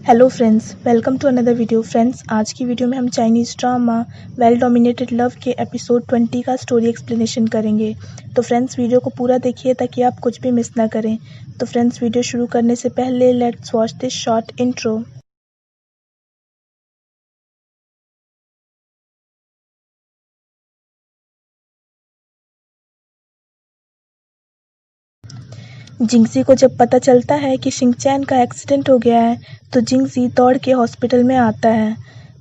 Hello friends, welcome to another video. Friends, आज की video में हम Chinese drama well dominated love के एपिसोड 20 का स्टोरी एक्सप्लेनेशन करेंगे। तो फ्रेंड्स, वीडियो को पूरा देखिए ताकि आप कुछ भी मिस ना करें। तो फ्रेंड्स, वीडियो शुरू करने से पहले let's watch this short intro. Jingji को जब पता चलता है कि शिंगचैन का एक्सीडेंट हो गया है तो जिंगजी दौड़ के हॉस्पिटल में आता है,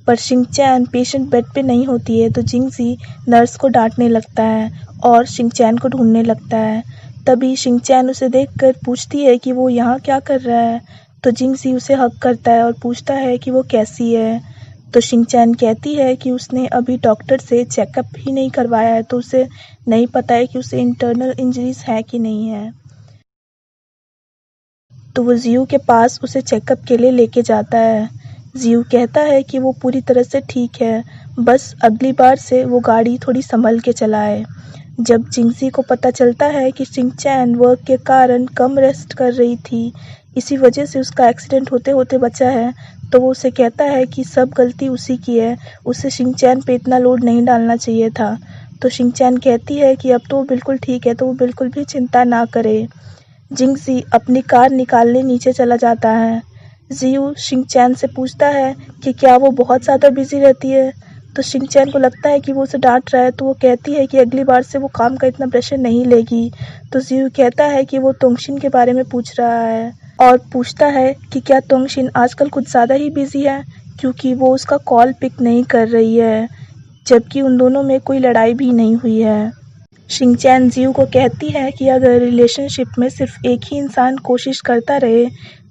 पर शिंगचैन पेशेंट बेड पे नहीं होती है। तो जिंगजी नर्स को डांटने लगता है और शिंगचैन को ढूंढने लगता है। तभी शिंगचैन उसे देखकर पूछती है कि वो यहाँ क्या कर रहा है। तो जिंगजी उसे हग करता है और पूछता है कि वो कैसी है। तो शिंगचैन कहती है कि उसने अभी डॉक्टर से चेकअप ही नहीं करवाया है, तो उसे नहीं पता है कि उसे इंटरनल इंजरीज है कि नहीं है। तो वो जियू के पास उसे चेकअप के लिए लेके जाता है। जियू कहता है कि वो पूरी तरह से ठीक है, बस अगली बार से वो गाड़ी थोड़ी संभल के चलाए। जब जिंगजी को पता चलता है कि शिंगचैन वर्क के कारण कम रेस्ट कर रही थी, इसी वजह से उसका एक्सीडेंट होते होते बचा है, तो वो उसे कहता है कि सब गलती उसी की है, उसे शिंगचैन पे इतना लोड नहीं डालना चाहिए था। तो शिंगचैन कहती है कि अब तो वो बिल्कुल ठीक है, तो वो बिल्कुल भी चिंता ना करे। जिंगजी अपनी कार निकालने नीचे चला जाता है। जियू शिंगचैन से पूछता है कि क्या वो बहुत ज़्यादा बिजी रहती है। तो शिंगचैन को लगता है कि वो उसे डांट रहा है, तो वो कहती है कि अगली बार से वो काम का इतना प्रेशर नहीं लेगी। तो जियू कहता है कि वो तोंगशिन के बारे में पूछ रहा है और पूछता है कि क्या तोंगशिन आजकल कुछ ज़्यादा ही बिजी है, क्योंकि वो उसका कॉल पिक नहीं कर रही है, जबकि उन दोनों में कोई लड़ाई भी नहीं हुई है। शिंगचैन जियू को कहती है कि अगर रिलेशनशिप में सिर्फ एक ही इंसान कोशिश करता रहे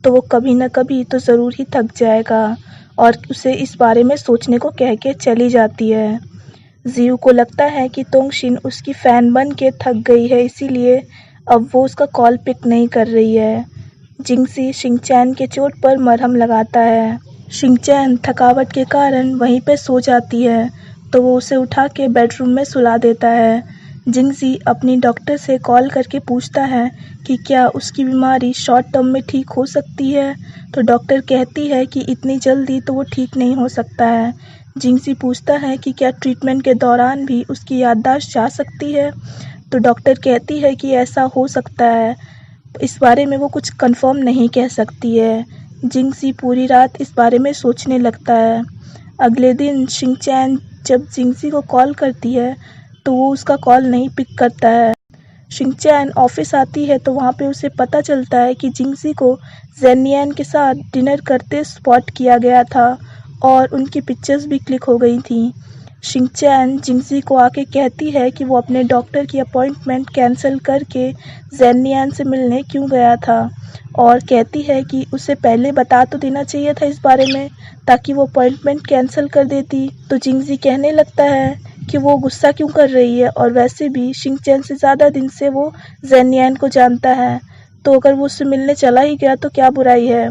तो वो कभी न कभी तो ज़रूर ही थक जाएगा, और उसे इस बारे में सोचने को कह के चली जाती है। जियू को लगता है कि तोंगशिन उसकी फ़ैन बन के थक गई है, इसीलिए अब वो उसका कॉल पिक नहीं कर रही है। जिंगजी शिंगचैन के चोट पर मरहम लगाता है। शिंगचैन थकावट के कारण वहीं पे सो जाती है, तो वो उसे उठा के बेडरूम में सुला देता है। जिंगजी अपनी डॉक्टर से कॉल करके पूछता है कि क्या उसकी बीमारी शॉर्ट टर्म में ठीक हो सकती है। तो डॉक्टर कहती है कि इतनी जल्दी तो वो ठीक नहीं हो सकता है। जिंगजी पूछता है कि क्या ट्रीटमेंट के दौरान भी उसकी याददाश्त जा सकती है। तो डॉक्टर कहती है कि ऐसा हो सकता है, इस बारे में वो कुछ कंफर्म नहीं कह सकती है। जिंगजी पूरी रात इस बारे में सोचने लगता है। अगले दिन शिंगचैन जब जिंगजी को कॉल करती है तो वो उसका कॉल नहीं पिक करता है। शिंगचैन ऑफिस आती है तो वहाँ पे उसे पता चलता है कि जिंगजी को ज़ेनियन के साथ डिनर करते स्पॉट किया गया था और उनकी पिक्चर्स भी क्लिक हो गई थी। शिंगचैन जिंगजी को आके कहती है कि वो अपने डॉक्टर की अपॉइंटमेंट कैंसिल करके ज़ेनियन से मिलने क्यों गया था, और कहती है कि उसे पहले बता तो देना चाहिए था इस बारे में, ताकि वो अपॉइंटमेंट कैंसिल कर देती। तो जिंगजी कहने लगता है कि वो गुस्सा क्यों कर रही है, और वैसे भी शिंगचैन से ज़्यादा दिन से वो ज़ेनियन को जानता है, तो अगर वो उससे मिलने चला ही गया तो क्या बुराई है।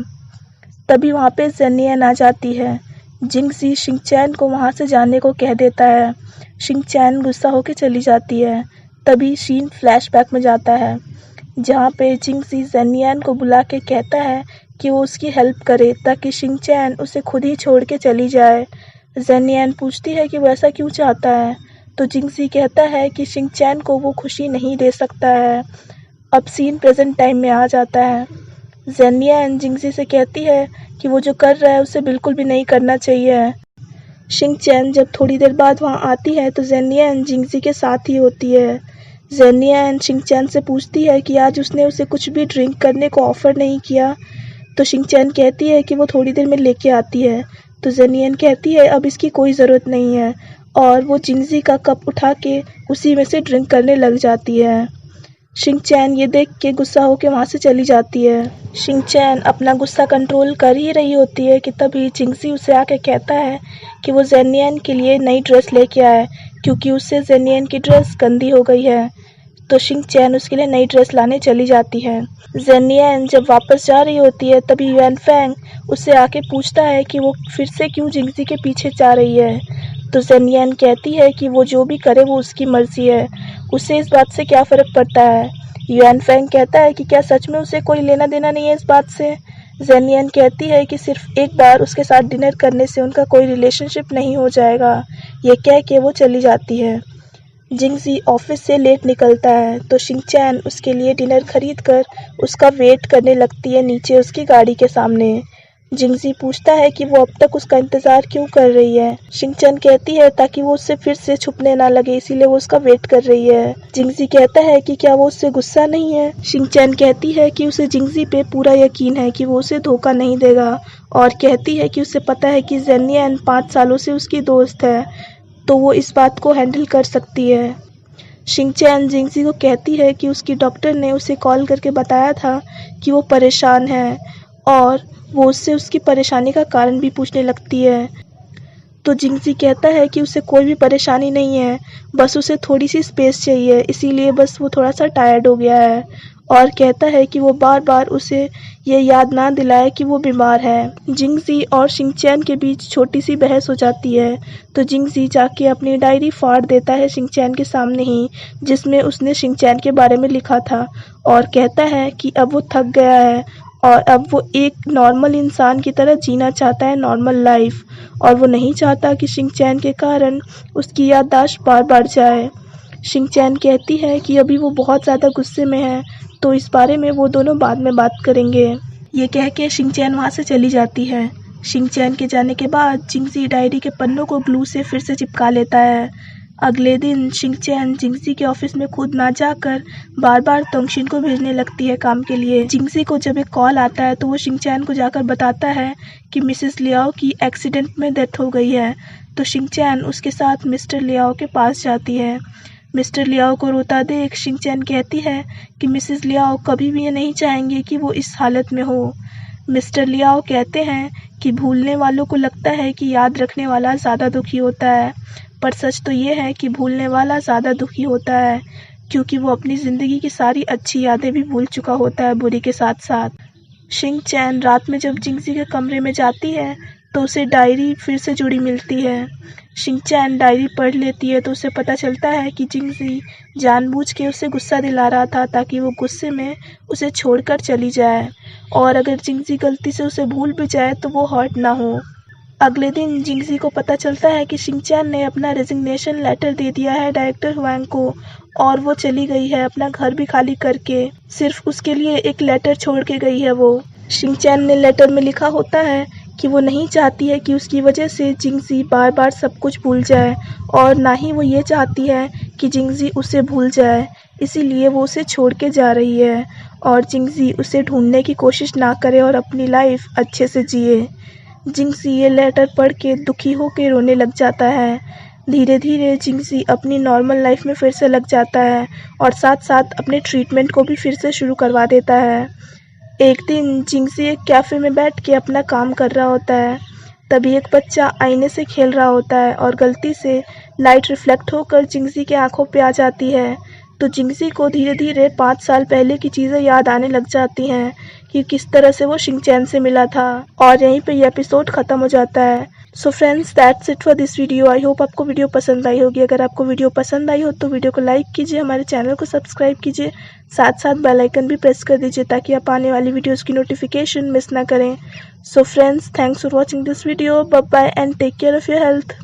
तभी वहाँ पे ज़ेनियन आ जाती है। जिंगजी शिंगचैन को वहाँ से जाने को कह देता है। शिंगचैन गुस्सा होकर चली जाती है। तभी शीन फ्लैशबैक में जाता है, जहाँ पे जिंगजी ज़ेनियन को बुला के कहता है कि वो उसकी हेल्प करे ताकि शिंगचैन उसे खुद ही छोड़ के चली जाए। ज़ेनियन पूछती है कि वो ऐसा क्यों चाहता है। तो जिंगजी कहता है कि शिंगचैन को वो खुशी नहीं दे सकता है। अब सीन प्रेजेंट टाइम में आ जाता है। ज़ेनियन जिंगजी से कहती है कि वो जो कर रहा है उसे बिल्कुल भी नहीं करना चाहिए। शिंगचैन जब थोड़ी देर बाद वहाँ आती है तो ज़ेनियन जिंगजी के साथ ही होती है। ज़ेनियन शिंगचैन से पूछती है कि आज उसने उसे कुछ भी ड्रिंक करने को ऑफ़र नहीं किया। तो शिंगचैन कहती है कि वो थोड़ी देर में लेके आती है। तो ज़ेनियन कहती है अब इसकी कोई ज़रूरत नहीं है, और वो जिंगजी का कप उठा के उसी में से ड्रिंक करने लग जाती है। शिंगचैन ये देख के गुस्सा होकर वहाँ से चली जाती है। शिंगचैन अपना गुस्सा कंट्रोल कर ही रही होती है कि तभी जिंगजी उसे आके कहता है कि वो ज़ेनियन के लिए नई ड्रेस लेके आए, क्योंकि उससे ज़ेनियन की ड्रेस गंदी हो गई है। तो शिंगचैन उसके लिए नई ड्रेस लाने चली जाती है। ज़ेनियन जब वापस जा रही होती है तभी युआनफेंग उससे आके पूछता है कि वो फिर से क्यों जिंगजी के पीछे जा रही है। तो ज़ेनियन कहती है कि वो जो भी करे वो उसकी मर्जी है, उसे इस बात से क्या फ़र्क पड़ता है। युआनफेंग कहता है कि क्या सच में उसे कोई लेना देना नहीं है इस बात से। जेनियन कहती है कि सिर्फ एक बार उसके साथ डिनर करने से उनका कोई रिलेशनशिप नहीं हो जाएगा। ये कह के वो चली जाती है। जिंगजी ऑफिस से लेट निकलता है तो शिंगचैन उसके लिए डिनर खरीद कर उसका वेट करने लगती है नीचे उसकी गाड़ी के सामने। जिंगजी पूछता है कि वो अब तक उसका इंतजार क्यों कर रही है। शिंगचैन कहती है ताकि वो उससे फिर से छुपने ना लगे, इसीलिए वो उसका वेट कर रही है। जिंगजी कहता है कि क्या वो उससे गुस्सा नहीं है। शिंगचैन कहती है कि उसे जिंगजी पे पूरा यकीन है कि वो उसे धोखा नहीं देगा और कहती है कि उसे पता है कि जेनियन 5 सालों से उसकी दोस्त है, तो वो इस बात को हैंडल कर सकती है। शिंगचैन जिंगजी को कहती है कि उसकी डॉक्टर ने उसे कॉल करके बताया था कि वो परेशान है और वो उससे उसकी परेशानी का कारण भी पूछने लगती है। तो जिंगजी कहता है कि उसे कोई भी परेशानी नहीं है, बस उसे थोड़ी सी स्पेस चाहिए, इसीलिए बस वो थोड़ा सा टायर्ड हो गया है और कहता है कि वो बार बार उसे ये याद ना दिलाए कि वो बीमार है। जिंगजी और शिंगचैन के बीच छोटी सी बहस हो जाती है तो जिंगजी जाके अपनी डायरी फाड़ देता है शिंगचैन के सामने ही, जिसमें उसने शिंगचैन के बारे में लिखा था और कहता है कि अब वो थक गया है और अब वो एक नॉर्मल इंसान की तरह जीना चाहता है, नॉर्मल लाइफ, और वो नहीं चाहता कि शिंगचैन के कारण उसकी याददाश्त बार बार जाए। शिंगचैन कहती है कि अभी वो बहुत ज़्यादा गुस्से में है, तो इस बारे में वो दोनों बाद में बात करेंगे। ये कह के शिंगचैन वहाँ से चली जाती है। शिंगचैन के जाने के बाद जिंगजी डायरी के पन्नों को ग्लू से फिर से चिपका लेता है। अगले दिन शिंगचैन जिंगजी के ऑफिस में खुद ना जाकर बार बार तोंगशिन को भेजने लगती है काम के लिए। जिंगजी को जब एक कॉल आता है तो वो शिंगचैन को जाकर बताता है कि मिसेस लियाओ की एक्सीडेंट में डेथ हो गई है। तो शिंगचैन उसके साथ मिस्टर लियाओ के पास जाती है। मिस्टर लियाओ को रोता देख शिंगचैन कहती है कि मिसेस लियाओ कभी भी ये नहीं चाहेंगे कि वो इस हालत में हो। मिस्टर लियाओ कहते हैं कि भूलने वालों को लगता है कि याद रखने वाला ज़्यादा दुखी होता है, पर सच तो ये है कि भूलने वाला ज़्यादा दुखी होता है, क्योंकि वो अपनी ज़िंदगी की सारी अच्छी यादें भी भूल चुका होता है बुरी के साथ साथ। शिंगचैन रात में जब जिंगजी के कमरे में जाती है तो उसे डायरी फिर से जुड़ी मिलती है। शिंगचैन डायरी पढ़ लेती है तो उसे पता चलता है कि जिंगजी जानबूझ के उसे गुस्सा दिला रहा था ताकि वो गुस्से में उसे छोड़कर चली जाए और अगर जिंगजी गलती से उसे भूल भी जाए तो वो हर्ट ना हो। अगले दिन जिंगजी को पता चलता है कि शिंगचैन ने अपना रेजिग्नेशन लेटर दे दिया है डायरेक्टर हुआंग को और वो चली गई है अपना घर भी खाली करके, सिर्फ उसके लिए एक लेटर छोड़ के गई है वो। शिंगचैन ने लेटर में लिखा होता है कि वो नहीं चाहती है कि उसकी वजह से जिंगजी बार बार सब कुछ भूल जाए और ना ही वो ये चाहती है कि जिंगजी उसे भूल जाए, इसीलिए वो उसे छोड़ के जा रही है और जिंगजी उसे ढूंढने की कोशिश ना करे और अपनी लाइफ अच्छे से जिए। जिंगजी ये लेटर पढ़ के दुखी होकर रोने लग जाता है। धीरे धीरे जिंगजी अपनी नॉर्मल लाइफ में फिर से लग जाता है और साथ साथ अपने ट्रीटमेंट को भी फिर से शुरू करवा देता है। एक दिन जिंगजी एक कैफ़े में बैठ के अपना काम कर रहा होता है, तभी एक बच्चा आईने से खेल रहा होता है और गलती से लाइट रिफ्लेक्ट होकर जिंगजी के आंखों पे आ जाती है। तो जिंगजी को धीरे धीरे 5 साल पहले की चीज़ें याद आने लग जाती हैं कि किस तरह से वो शिंगचैन से मिला था और यहीं पे ये एपिसोड ख़त्म हो जाता है। So friends, that's it for this video. I hope आपको वीडियो पसंद आई होगी। अगर आपको वीडियो पसंद आई हो तो वीडियो को लाइक कीजिए, हमारे चैनल को सब्सक्राइब कीजिए, साथ साथ बेल आइकन भी प्रेस कर दीजिए ताकि आप आने वाली वीडियोस की नोटिफिकेशन मिस ना करें। So friends, thanks for watching this video. Bye bye and take care of your health.